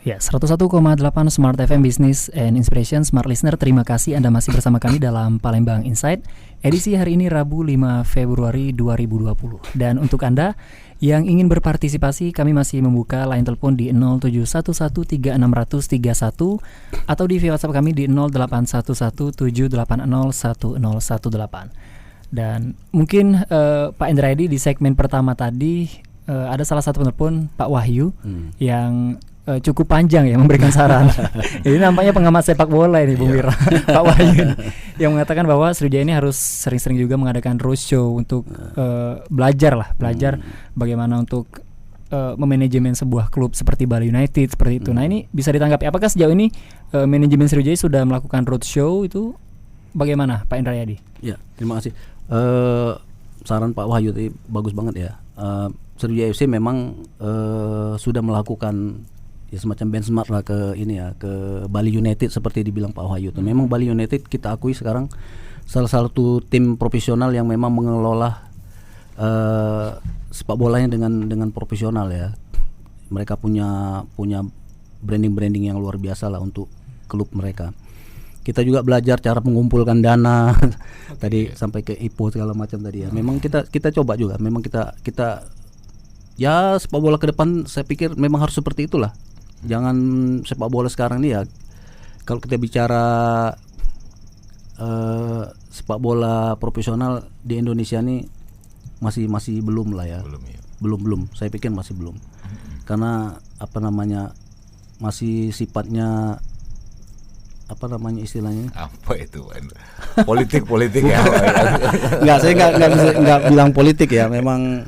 Ya, 101,8 Smart FM Business and Inspiration Smart Listener. Terima kasih Anda masih bersama kami dalam Palembang Insight. Edisi hari ini Rabu 5 Februari 2020. Dan untuk Anda yang ingin berpartisipasi, kami masih membuka line telepon di 0711360031 atau di via WhatsApp kami di 081178010118. Dan mungkin Pak Indrayadi di segmen pertama tadi ada salah satu penelpon, Pak Wahyu, yang cukup panjang ya memberikan saran. Ini nampaknya pengamat sepak bola ini, Bung Wira. Pak Wahyu yang mengatakan bahwa Sriwijaya ini harus sering-sering juga mengadakan roadshow untuk belajar bagaimana untuk memanajemen sebuah klub seperti Bali United seperti itu. Nah, ini bisa ditanggapi. Apakah sejauh ini manajemen Sriwijaya sudah melakukan roadshow itu? Bagaimana, Pak Indrayadi? Ya, terima kasih. Saran Pak Wahyu tadi bagus banget ya. Sriwijaya FC memang sudah melakukan ya semacam benchmark lah ke Bali United seperti dibilang Pak Wahyu. Memang Bali United kita akui sekarang salah satu tim profesional yang memang mengelola sepak bolanya dengan profesional ya. Mereka punya branding yang luar biasa lah untuk klub mereka. Kita juga belajar cara mengumpulkan dana. Tadi sampai ke IPO segala macam tadi ya. Memang kita coba juga. Memang kita ya sepak bola ke depan saya pikir memang harus seperti itulah. Jangan sepak bola sekarang ini ya, kalau kita bicara sepak bola profesional di Indonesia ini masih belum lah ya. Belum. Saya pikir masih belum. Karena masih sifatnya istilahnya apa itu politik ya. Saya nggak bilang politik ya, memang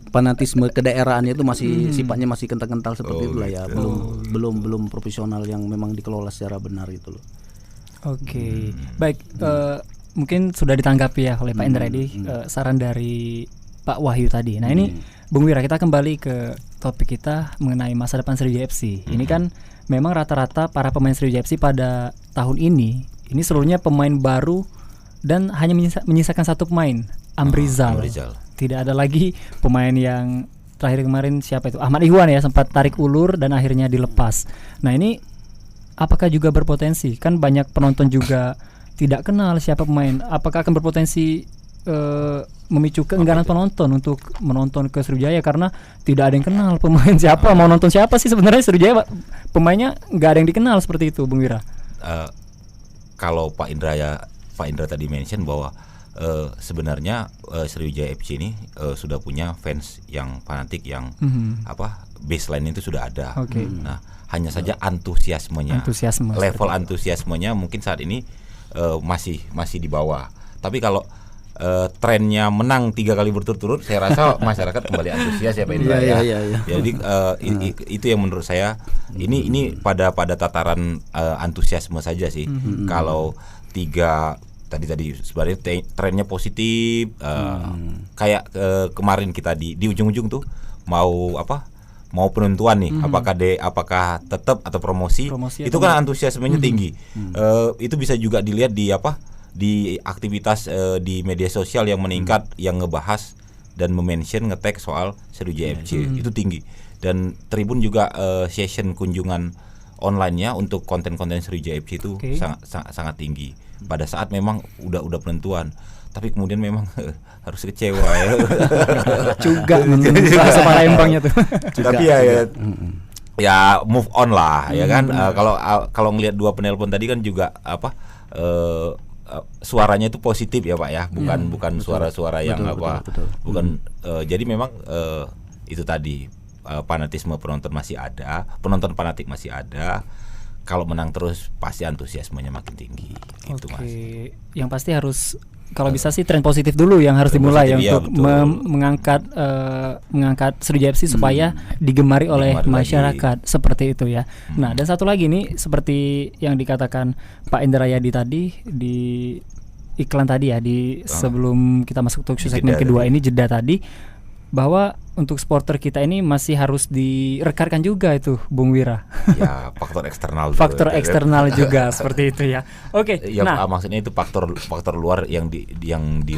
fanatisme kedaerahannya itu masih sifatnya masih kental seperti itulah ya, belum profesional yang memang dikelola secara benar itu loh. Oke. Baik, mungkin sudah ditanggapi ya oleh Pak Indrayadi saran dari Pak Wahyu tadi. Nah, ini Bung Wira, kita kembali ke topik kita mengenai masa depan Sriwijaya FC. Ini kan memang rata-rata para pemain Sriwijaya FC pada tahun ini seluruhnya pemain baru dan hanya menyisakan satu pemain, Amrizal. Tidak ada lagi pemain yang terakhir kemarin siapa itu? Ahmad Ihwan ya, sempat tarik ulur dan akhirnya dilepas. Nah, ini apakah juga berpotensi? Kan banyak penonton juga tidak kenal siapa pemain. Apakah akan berpotensi memicu keengganan penonton untuk menonton ke Sriwijaya karena tidak ada yang kenal pemain siapa, mau nonton siapa sih sebenarnya Sriwijaya pemainnya nggak ada yang dikenal seperti itu, Bung Wira. Kalau Pak Indra tadi mention bahwa sebenarnya Sriwijaya FC ini sudah punya fans yang fanatik yang baseline itu sudah ada. Nah, hanya saja level antusiasmenya mungkin saat ini masih di bawah. Tapi kalau trennya menang 3 kali berturut-turut, saya rasa masyarakat kembali antusias ya Pak Indra ya. Jadi itu yang menurut saya ini pada tataran antusiasme saja sih. Kalau 3 tadi sebenarnya trennya positif, kayak kemarin kita di ujung-ujung tuh mau penentuan nih, apakah tetap atau promosi itu kan antusiasmenya tinggi. Itu bisa juga dilihat di aktivitas di media sosial yang meningkat, yang ngebahas dan mention nge-tag soal Sriwijaya FC itu tinggi. Dan Tribun juga session kunjungan online-nya untuk konten-konten Sriwijaya FC itu sangat tinggi. Pada saat memang udah penentuan, tapi kemudian memang harus kecewa ya. Juga bahasa Palembangnya tuh. Tapi ya move on lah ya kan. Kalau ngelihat dua penelpon tadi kan juga suaranya itu positif ya Pak ya, bukan suara-suara yang betul. Bukan jadi memang itu tadi fanatisme penonton fanatik masih ada. Kalau menang terus pasti antusiasmenya makin tinggi. Itu Mas. Yang pasti harus kalau bisa sih tren positif dulu yang harus dimulai untuk mengangkat Sriwijaya FC supaya digemari oleh masyarakat seperti itu ya. Nah, dan satu lagi nih seperti yang dikatakan Pak Indrayadi tadi di iklan tadi ya, sebelum kita masuk ke segmen kedua ini, jeda tadi, bahwa untuk supporter kita ini masih harus direkarkan juga itu, Bung Wira. Ya, faktor eksternal. Faktor eksternal juga seperti itu ya. Oke. Ya, maksudnya itu faktor luar yang di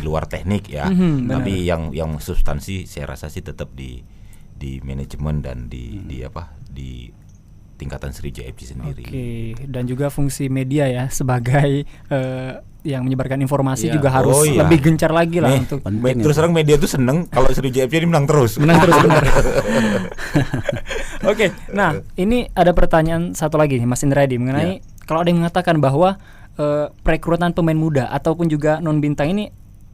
luar teknik ya. Tapi yang substansi saya rasa sih tetap di manajemen dan di tingkatan Sriwijaya FC sendiri. Oke, dan juga fungsi media ya sebagai yang menyebarkan informasi juga harus lebih gencar lagi lah untuk. Terus terang media tuh seneng kalau Sriwijaya FC ini menang terus. Benar. Oke, nah ini ada pertanyaan satu lagi nih Mas Indradi mengenai kalau ada yang mengatakan bahwa perekrutan pemain muda ataupun juga non bintang ini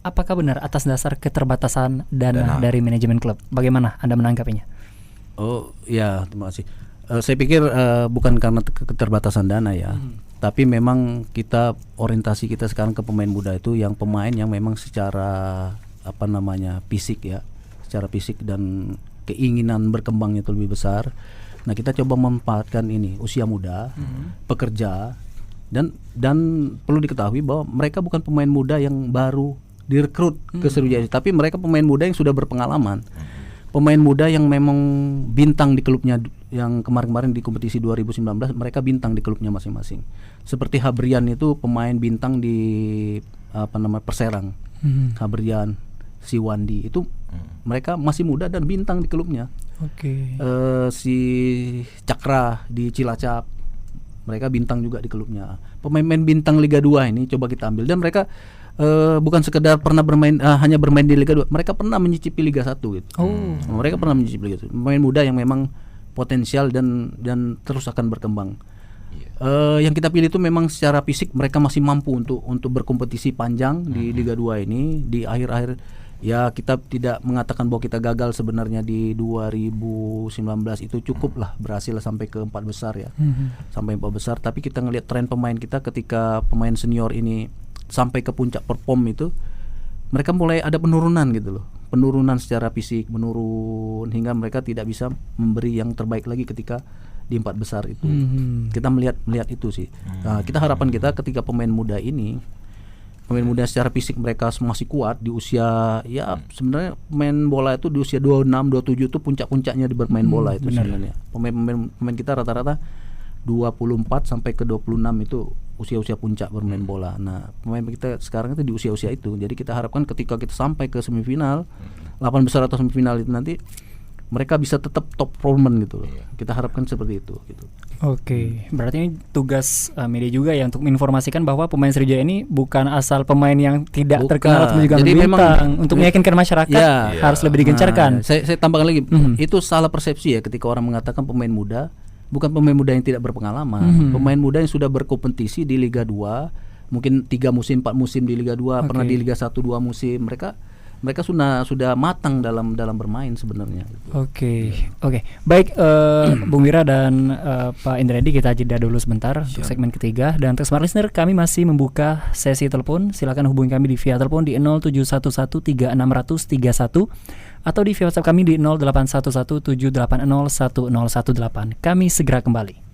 apakah benar atas dasar keterbatasan dana dari manajemen klub? Bagaimana Anda menanggapinya? Oh ya, terima kasih. Saya pikir bukan karena keterbatasan dana ya, tapi memang orientasi kita sekarang ke pemain muda itu yang pemain yang memang secara fisik ya, secara fisik dan keinginan berkembangnya itu lebih besar. Nah kita coba memanfaatkan ini usia muda, pekerja dan perlu diketahui bahwa mereka bukan pemain muda yang baru direkrut ke Sriwijaya, tapi mereka pemain muda yang sudah berpengalaman. Pemain muda yang memang bintang di klubnya, yang kemarin-kemarin di kompetisi 2019 mereka bintang di klubnya masing-masing. Seperti Habrian itu pemain bintang di Perserang. Habrian, Siwandi itu mereka masih muda dan bintang di klubnya. Si Cakra di Cilacap mereka bintang juga di klubnya. Pemain-pemain bintang Liga 2 ini coba kita ambil dan mereka bukan sekedar pernah bermain hanya bermain di Liga 2, mereka pernah menyicipi Liga 1 gitu. Mereka pernah menyicipi Liga 1. Pemain muda yang memang potensial dan terus akan berkembang. Yang kita pilih itu memang secara fisik mereka masih mampu untuk berkompetisi panjang di Liga 2 ini. Di akhir-akhir ya kita tidak mengatakan bahwa kita gagal sebenarnya di 2019 itu cukup lah, berhasil sampai ke 4 besar ya. Sampai 4 besar, tapi kita ngelihat tren pemain kita ketika pemain senior ini sampai ke puncak perform itu mereka mulai ada penurunan gitu loh. Penurunan secara fisik menurun hingga mereka tidak bisa memberi yang terbaik lagi ketika di 4 besar itu. Kita melihat itu sih. Nah, kita harapan kita ketika pemain muda secara fisik mereka masih kuat di usia ya sebenarnya pemain bola itu di usia 26, 27 itu puncak-puncaknya di bermain bola itu sebenarnya. Pemain kita rata-rata 24 sampai ke 26 itu usia-usia puncak bermain bola. Nah, pemain kita sekarang itu di usia-usia itu. Jadi kita harapkan ketika kita sampai ke semifinal, 8 besar atau semifinal itu nanti mereka bisa tetap top performer gitu loh. Kita harapkan seperti itu gitu. Oke, berarti ini tugas media juga ya untuk menginformasikan bahwa pemain Sriwijaya ini bukan asal pemain yang tidak terkenal atau juga bintang. Untuk meyakinkan masyarakat harus lebih digencarkan. Saya tambahkan lagi, itu salah persepsi ya ketika orang mengatakan pemain muda bukan pemain muda yang tidak berpengalaman. Pemain muda yang sudah berkompetisi di Liga 2, mungkin 3 musim, 4 musim di Liga 2, pernah di Liga 1 2 musim. Mereka sudah matang dalam bermain sebenarnya. Oke. Baik, Bung Wira dan Pak Indradi, kita jeda dulu sebentar untuk segmen ketiga. Dan untuk smart listener, kami masih membuka sesi telepon. Silakan hubungi kami di via telepon di 0711360031 atau di via WhatsApp kami di 081178010018. Kami segera kembali.